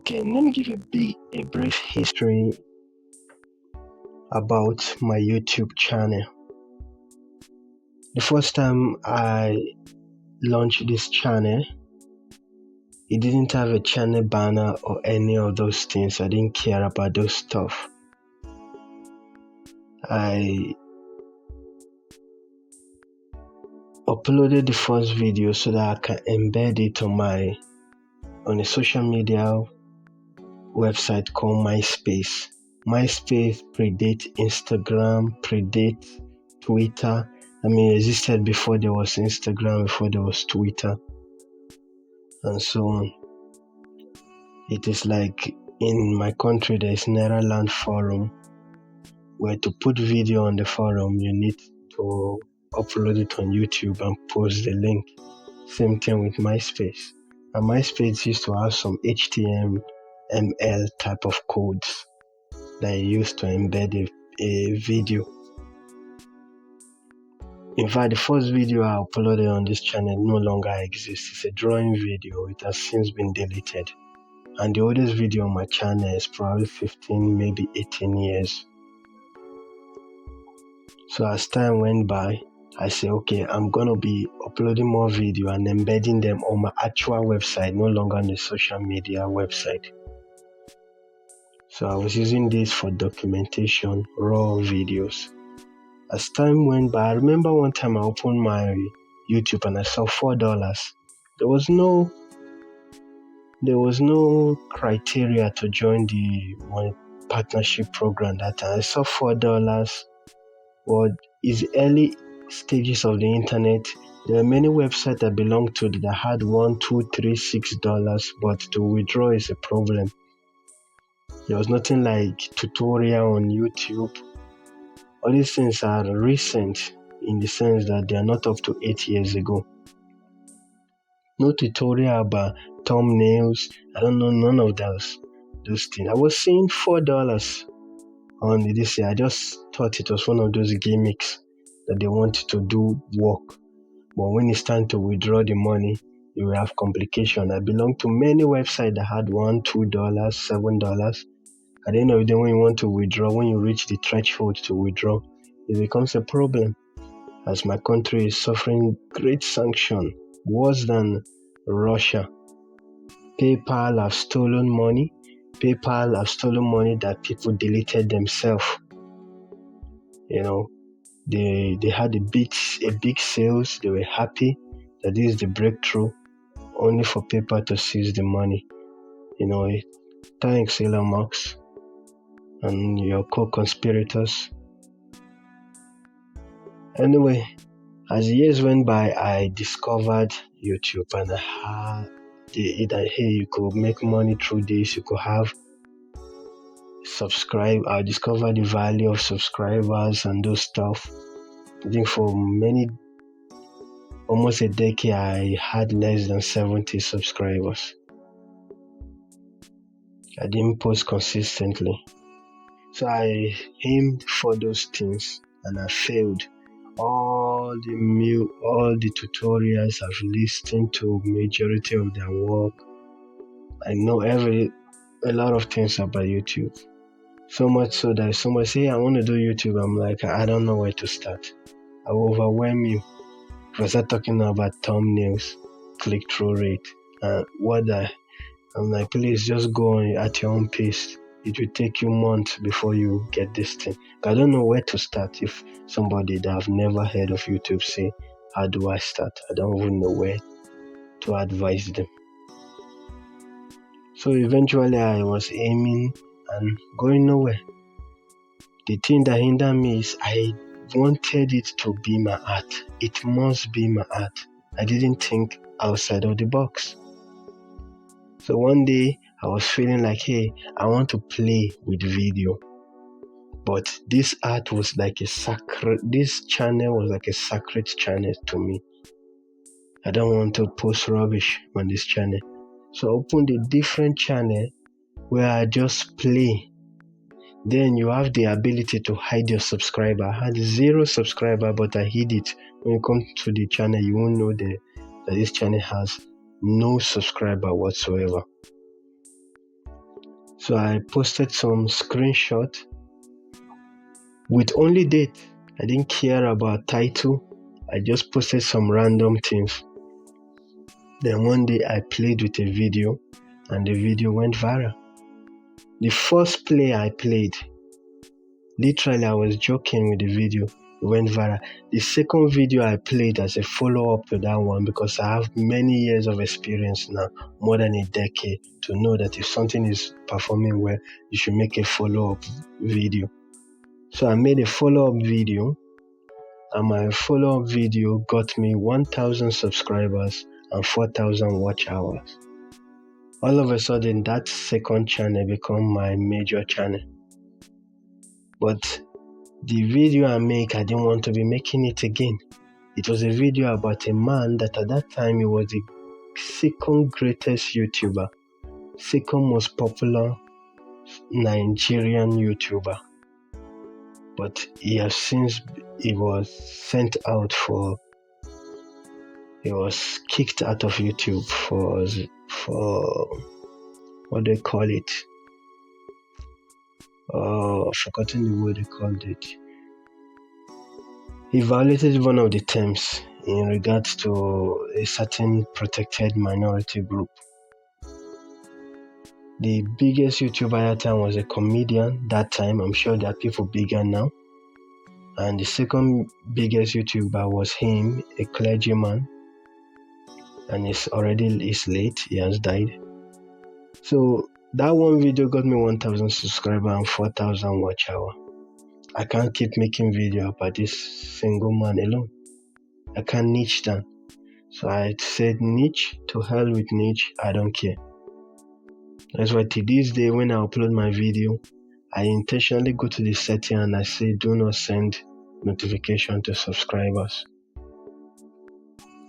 Okay, let me give a brief history about my YouTube channel. The first time I launched this channel, it didn't have a channel banner or any of those things. I didn't care about those stuff. I uploaded the first video so that I can embed it on a social media website called MySpace. MySpace predates Instagram, predates Twitter. It existed before there was Instagram, before there was Twitter, and so on. It is like in my country, there is Neraland Forum, where to put video on the forum, you need to upload it on YouTube and post the link. Same thing with MySpace. And MySpace used to have some HTML type of codes that you use to embed a video. In fact, the first video I uploaded on this channel no longer exists. It's a drawing video. It has since been deleted. And the oldest video on my channel is probably 15, maybe 18 years. So as time went by, I said, okay, I'm going to be uploading more video and embedding them on my actual website, no longer on the social media website. So I was using this for documentation, raw videos. As time went by, I remember one time I opened my YouTube and I saw $4. There was no criteria to join the partnership program that time. I saw $4. Well, it's early stages of the internet. There are many websites that belong to that had $1, $2, $3, $6, but to withdraw is a problem. There was nothing like tutorial on YouTube. All these things are recent in the sense that they are not up to 8 years ago. No tutorial about thumbnails. I don't know none of those things. I was seeing $4 on this year. I just thought it was one of those gimmicks that they wanted to do work. But when it's time to withdraw the money, you will have complication. I belong to many websites that had $1, $2, $7. At the end of the day, when you want to withdraw, when you reach the threshold to withdraw, it becomes a problem, as my country is suffering great sanction, worse than Russia. PayPal have stolen money. PayPal have stolen money that people deleted themselves. They had a big sales. They were happy that this is the breakthrough, only for PayPal to seize the money. Thanks Elon Musk and your co-conspirators. Anyway, as years went by, I discovered YouTube and I had hey, you could make money through this, you could have subscribe. I discovered the value of subscribers and those stuff. I think for almost a decade, I had less than 70 subscribers. I didn't post consistently. So I aimed for those things and I failed. All the tutorials I've listened to, majority of their work. I know a lot of things about YouTube. So much so that if somebody say, I want to do YouTube, I'm like, I don't know where to start. I will overwhelm you. If I start talking about thumbnails, click-through rate, I'm like, please just go on at your own pace. It will take you months before you get this thing. I don't know where to start. If somebody that I've never heard of YouTube say, how do I start? I don't even know where to advise them. So eventually I was aiming and going nowhere. The thing that hindered me is I wanted it to be my art. It must be my art. I didn't think outside of the box. So one day I was feeling like, hey, I want to play with video. But this art was like this channel was like a sacred channel to me. I don't want to post rubbish on this channel. So I opened a different channel where I just play. Then you have the ability to hide your subscriber. I had 0 subscriber, but I hid it. When you come to the channel, you won't know that this channel has no subscriber whatsoever. So I posted some screenshot with only date. I didn't care about title. I just posted some random things. Then one day I played with a video and the video went viral. The first play I played, literally I was joking with the video, it went viral. The second video I played as a follow-up to that one, because I have many years of experience now, more than a decade, to know that if something is performing well, you should make a follow-up video. So I made a follow-up video, and my follow-up video got me 1,000 subscribers and 4,000 watch hours. All of a sudden, that second channel became my major channel. But the video I make, I didn't want to be making it again. It was a video about a man that at that time he was the second greatest YouTuber, second most popular Nigerian YouTuber. But he was kicked out of YouTube for what they call it. I've forgotten the word they called it. He violated one of the terms in regards to a certain protected minority group. The biggest YouTuber at that time was a comedian that time. I'm sure there are people bigger now. And the second biggest YouTuber was him, a clergyman. And he's late, he has died. So that one video got me 1,000 subscribers and 4,000 watch hours. I can't keep making video about this single man alone. I can't niche down. So I said niche, to hell with niche, I don't care. That's why to this day when I upload my video, I intentionally go to the setting and I say do not send notification to subscribers.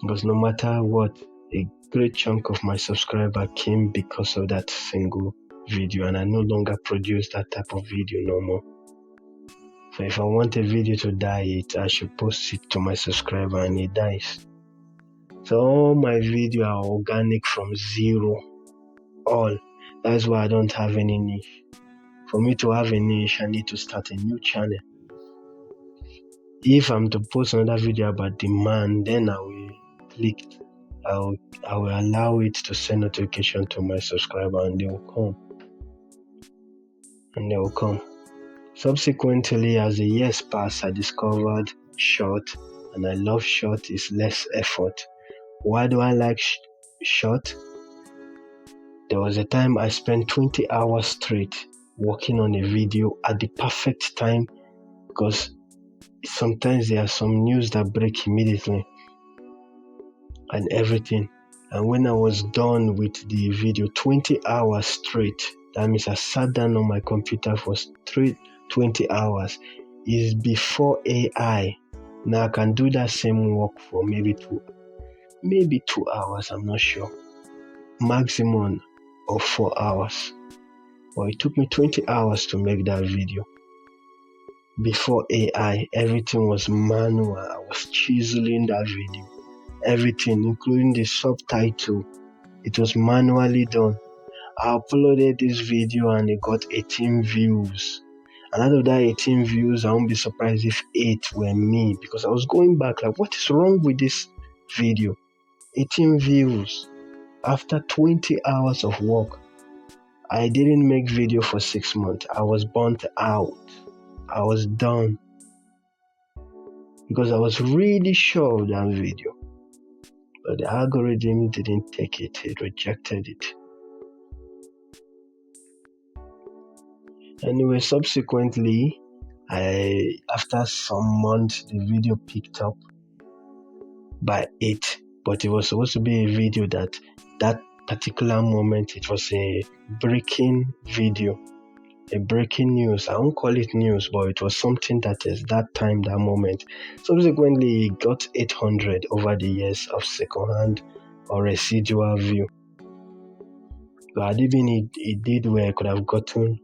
Because no matter what, a great chunk of my subscriber came because of that single video, and I no longer produce that type of video no more. So if I want a video to die, I should post it to my subscriber and it dies. So all my videos are organic from zero. All. That's why I don't have any niche. For me to have a niche, I need to start a new channel. If I'm to post another video about the man, then I will allow it to send notification to my subscriber and they will come. Subsequently, as the years passed, I discovered short, and I love short. It's less effort. Why do I like short? There was a time I spent 20 hours straight working on a video at the perfect time, because sometimes there are some news that break immediately and everything. And when I was done with the video, 20 hours straight, that means I sat down on my computer for 20 hours. Is before AI. Now I can do that same work for maybe 2 hours, I'm not sure. Maximum of 4 hours. But it took me 20 hours to make that video. Before AI, everything was manual. I was chiseling that video. Everything, including the subtitle, it was manually done. I uploaded this video and it got 18 views. And out of that 18 views, I won't be surprised if 8 were me, because I was going back like, what is wrong with this video? 18 views after 20 hours of work. I didn't make video for 6 months. I was burnt out. I was done because I was really sure of that video. But the algorithm didn't take it. It rejected it. Anyway, subsequently, after some months, the video picked up by 8. But it was supposed to be a video that particular moment, it was a breaking video, a breaking news. I won't call it news, but it was something that is that time, that moment. Subsequently, it got 800 over the years of second-hand or residual view. But even it did where I could have gotten,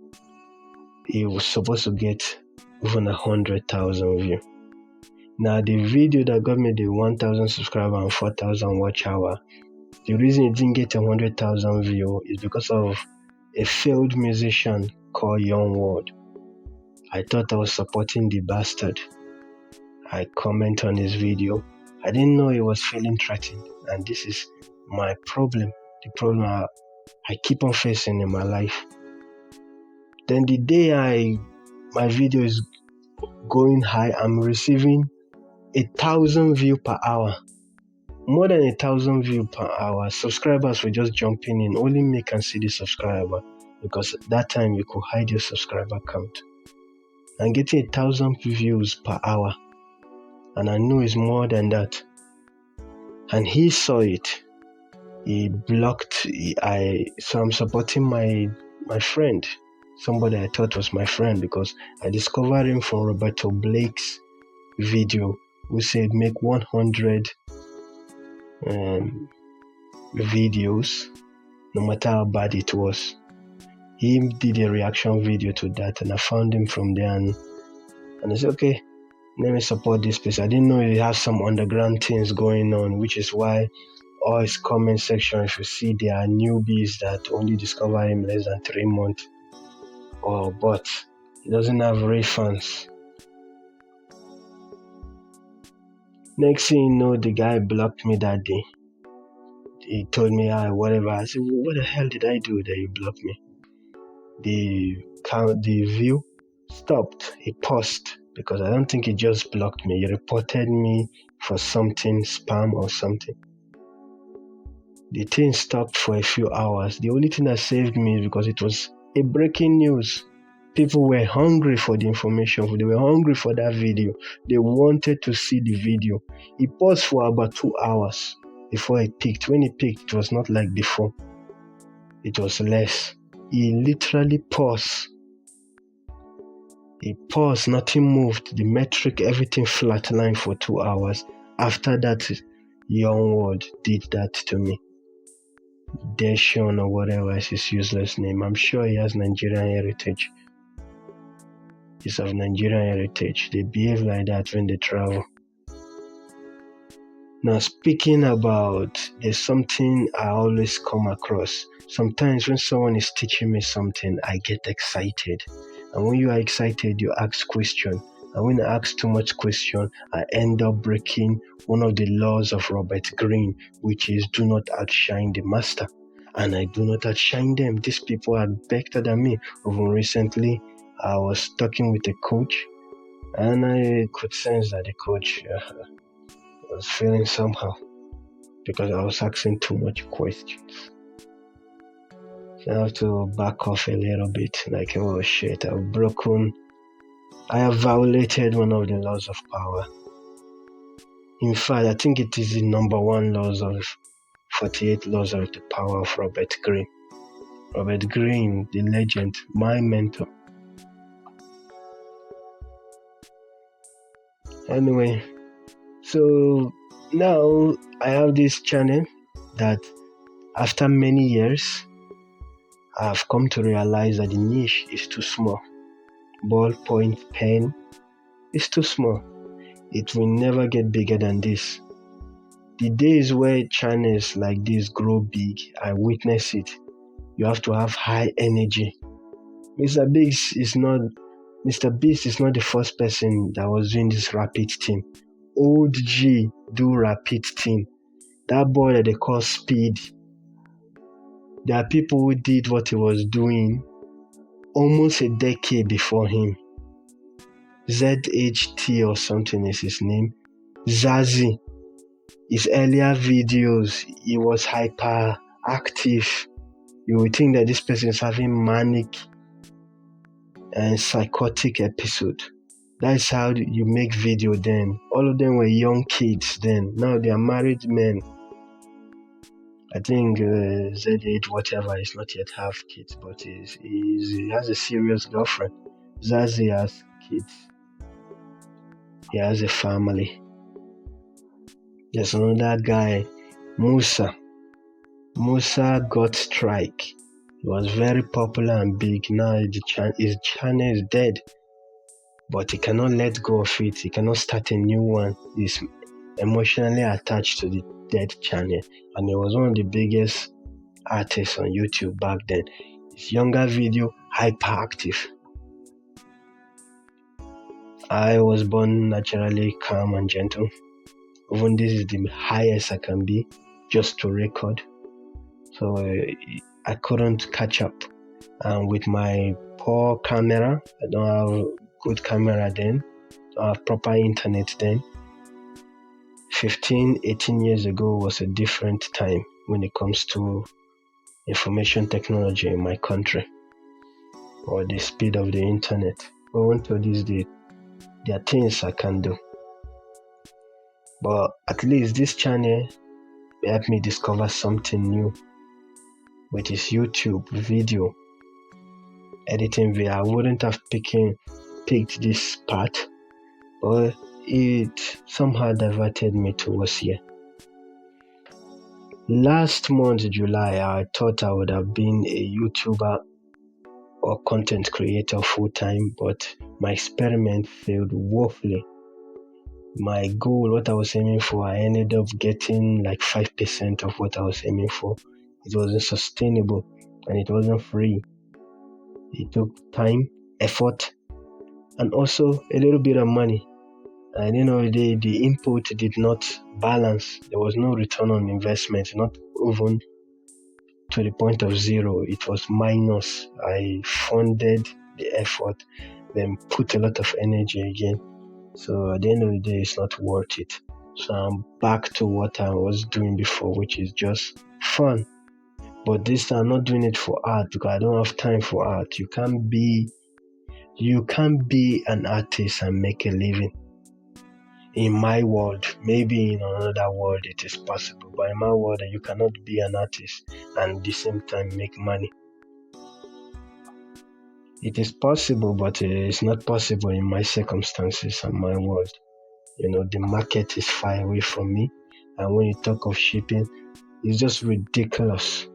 it was supposed to get even 100,000 views. Now, the video that got me the 1,000 subscribers and 4,000 watch hour, the reason it didn't get 100,000 views is because of a failed musician called Yon World. I thought I was supporting the bastard. I comment on his video. I didn't know he was feeling threatened, and this is my problem, the problem I keep on facing in my life. Then the day my video is going high, I'm receiving 1,000 views per hour. More than 1,000 views per hour. Subscribers were just jumping in. Only me can see the subscriber, because at that time you could hide your subscriber count. I'm getting 1,000 views per hour, and I know it's more than that. And he saw it. He blocked. So I'm supporting my friend, somebody I thought was my friend, because I discovered him from Roberto Blake's video, who said make 100 videos, no matter how bad it was. He did a reaction video to that, and I found him from there, and I said, okay, let me support this place. I didn't know he has some underground things going on, which is why all his comment section, if you see, there are newbies that only discover him less than 3 months, but he doesn't have real fans. Next thing you know, the guy blocked me that day. He told me, whatever. I said, what the hell did I do that you blocked me? The view stopped. He paused, because I don't think he just blocked me. He reported me for something, spam or something. The thing stopped for a few hours. The only thing that saved me is because it was a breaking news. People were hungry for the information. They were hungry for that video. They wanted to see the video. It paused for about 2 hours before it peaked. When it peaked, it was not like before. It was less. He literally paused. He paused, nothing moved. The metric, everything flatlined for 2 hours. After that, Yon World did that to me. Deshaun or whatever is his useless name. I'm sure he has Nigerian heritage. He's of Nigerian heritage. They behave like that when they travel. Now, speaking about, there's something I always come across. Sometimes when someone is teaching me something, I get excited. And when you are excited, you ask questions. And when I ask too much question, I end up breaking one of the laws of Robert Greene, which is do not outshine the master. And I do not outshine them. These people are better than me. Even recently, I was talking with a coach, and I could sense that the coach was feeling somehow, because I was asking too much questions. So I have to back off a little bit, like, oh shit, I have violated one of the laws of power. In fact, I think it is the number 1 laws of 48 laws of the power of Robert Greene. Robert Greene, the legend, my mentor. Anyway, so now I have this channel that after many years, I have come to realize that the niche is too small. Ballpoint pen is too small. It will never get bigger than this. The days where channels like this grow big, I witness it. You have to have high energy. Mr. Beast is not the first person that was doing this rapid thing. Old G do rapid thing. That boy that they call Speed. There are people who did what he was doing almost a decade before him. ZHT or something is his name. Zazie. His earlier videos, he was hyperactive. You would think that this person is having manic and psychotic episode. That's how you make video then. All of them were young kids then. Now they are married men. I think Z8 whatever is not yet have kids, but he has a serious girlfriend. Zazie has kids. He has a family. There's another guy, Musa. Musa got strike. He was very popular and big. Now his channel is dead, but he cannot let go of it. He cannot start a new one. He's emotionally attached to the dead channel, and he was one of the biggest artists on YouTube back then. His younger video, Hyperactive. I was born naturally calm and gentle. Even this is the highest I can be just to record. So I couldn't catch up. And with my poor camera, I don't have good camera then, I don't have proper internet then. 15, 18 years ago was a different time when it comes to information technology in my country or the speed of the internet. Even to this day, there are things I can do. But at least this channel helped me discover something new, which is YouTube video editing video. I wouldn't have picked this path, but it somehow diverted me towards here. Last month, July, I thought I would have been a YouTuber or content creator full-time, but my experiment failed woefully. My goal, what I was aiming for, I ended up getting like 5% of what I was aiming for. It wasn't sustainable and it wasn't free. It took time, effort, and also a little bit of money. And the input did not balance. There was no return on investment, not even to the point of zero. It was minus. I funded the effort, then put a lot of energy again. So at the end of the day, it's not worth it. So I'm back to what I was doing before, which is just fun. But this time I'm not doing it for art because I don't have time for art. You can't be an artist and make a living. In my world, maybe in another world it is possible, but in my world you cannot be an artist and at the same time make money. It is possible, but it's not possible in my circumstances and my world. The market is far away from me, and when you talk of shipping, it's just ridiculous.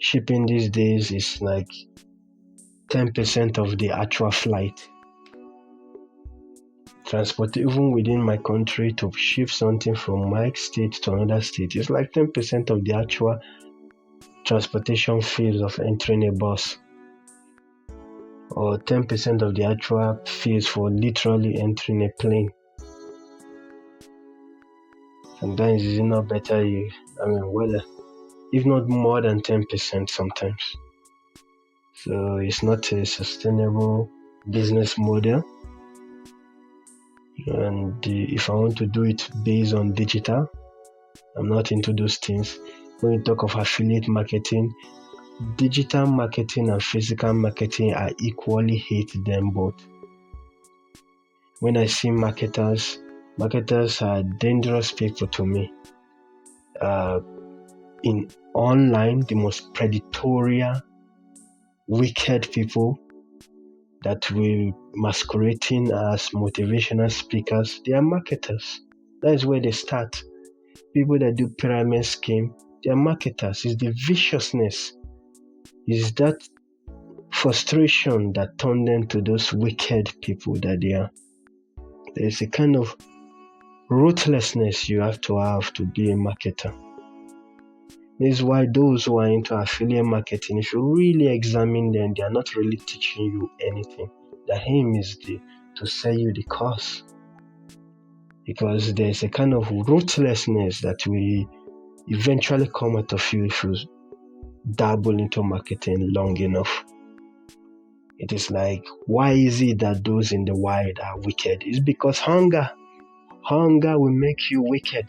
Shipping these days is like 10% of the actual flight. Transport, even within my country, to ship something from my state to another state, is like 10% of the actual transportation fees of entering a bus, or 10% of the actual fees for literally entering a plane. Sometimes is it not better if not more than 10% sometimes. So it's not a sustainable business model. And if I want to do it based on digital, I'm not into those things. When you talk of affiliate marketing, digital marketing and physical marketing, I equally hate them both. When I see marketers are dangerous people to me. In online, the most predatory, wicked people that will masquerading as motivational speakers, they are marketers. That is where they start. People that do pyramid scheme, they are marketers. It's the viciousness. It's that frustration that turned them to those wicked people that they are. There's a kind of ruthlessness you have to be a marketer. This is why those who are into affiliate marketing, if you really examine them, they are not really teaching you anything. The aim is to sell you the course. Because there's a kind of ruthlessness that will eventually come out of you if you dabble into marketing long enough. It is like, why is it that those in the wild are wicked? It's because hunger will make you wicked.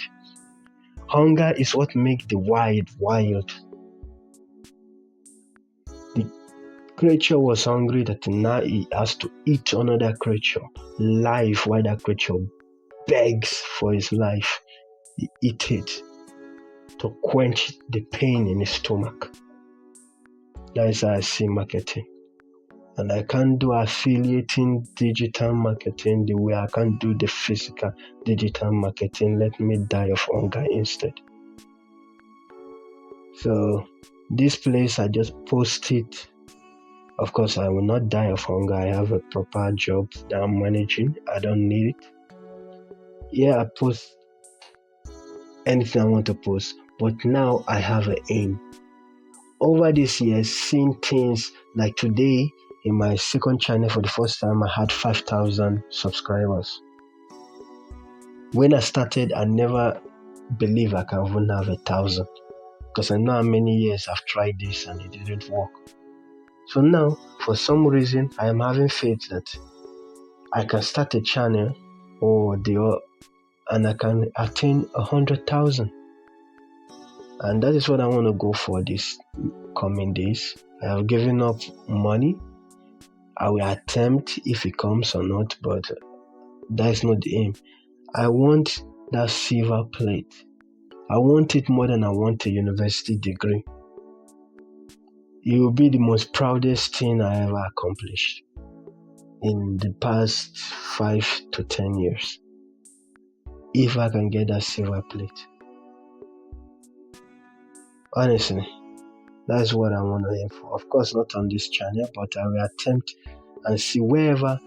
Hunger is what makes the wild. The creature was hungry that now he has to eat another creature life, while that creature begs for his life. He eats it to quench the pain in his stomach. That is how I see marketing. And I can't do affiliating digital marketing the way I can't do the physical digital marketing. Let me die of hunger instead. So this place, I just post it. Of course, I will not die of hunger. I have a proper job that I'm managing. I don't need it. Yeah, I post anything I want to post. But now I have an aim. over these years, seeing things like today in my second channel, for the first time, I had 5,000 subscribers. When I started, I never believed I can even have 1,000, because I know how many years I've tried this and it didn't work. So now, for some reason, I am having faith that I can start a channel and I can attain 100,000. And that is what I want to go for this coming days. I have given up money. I will attempt if it comes or not, but that is not the aim. I want that silver plate. I want it more than I want a university degree. It will be the most proudest thing I ever accomplished in the past 5 to 10 years, if I can get that silver plate. Honestly, that's what I want to aim for. Of course, not on this channel, but I will attempt and see wherever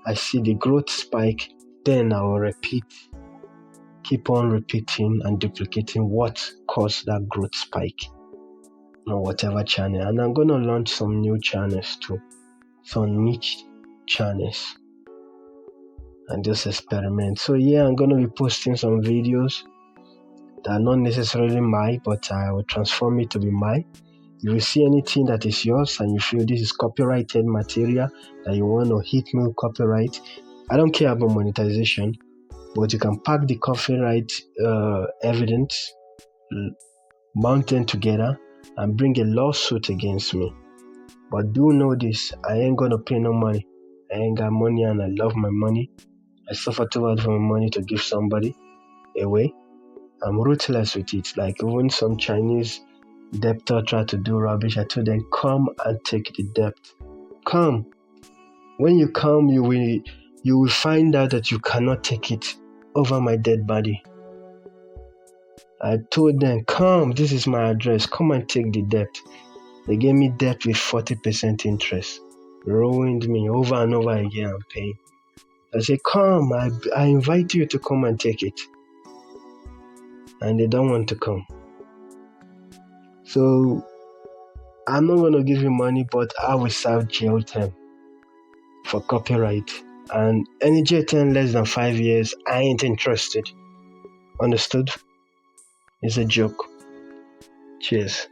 I see the growth spike, then I will keep on repeating and duplicating what caused that growth spike on whatever channel. And I'm going to launch some new channels too, some niche channels, and just experiment. So yeah, I'm going to be posting some videos that are not necessarily mine, but I will transform it to be mine. If you see anything that is yours and you feel this is copyrighted material that you want to hit me with copyright, I don't care about monetization, but you can pack the copyright evidence, mount them together, and bring a lawsuit against me. But do know this, I ain't gonna pay no money. I ain't got money and I love my money. I suffer too hard for my money to give somebody away. I'm ruthless with it. Like when some Chinese debtor tried to do rubbish, I told them, come and take the debt. Come. When you come, you will find out that you cannot take it over my dead body. I told them, come, this is my address, come and take the debt. They gave me debt with 40% interest, ruined me over and over again and paying. I said, come, I invite you to come and take it. And they don't want to come. So I'm not going to give you money, but I will serve jail time for copyright. And any jail time less than 5 years, I ain't interested. Understood? It's a joke. Cheers.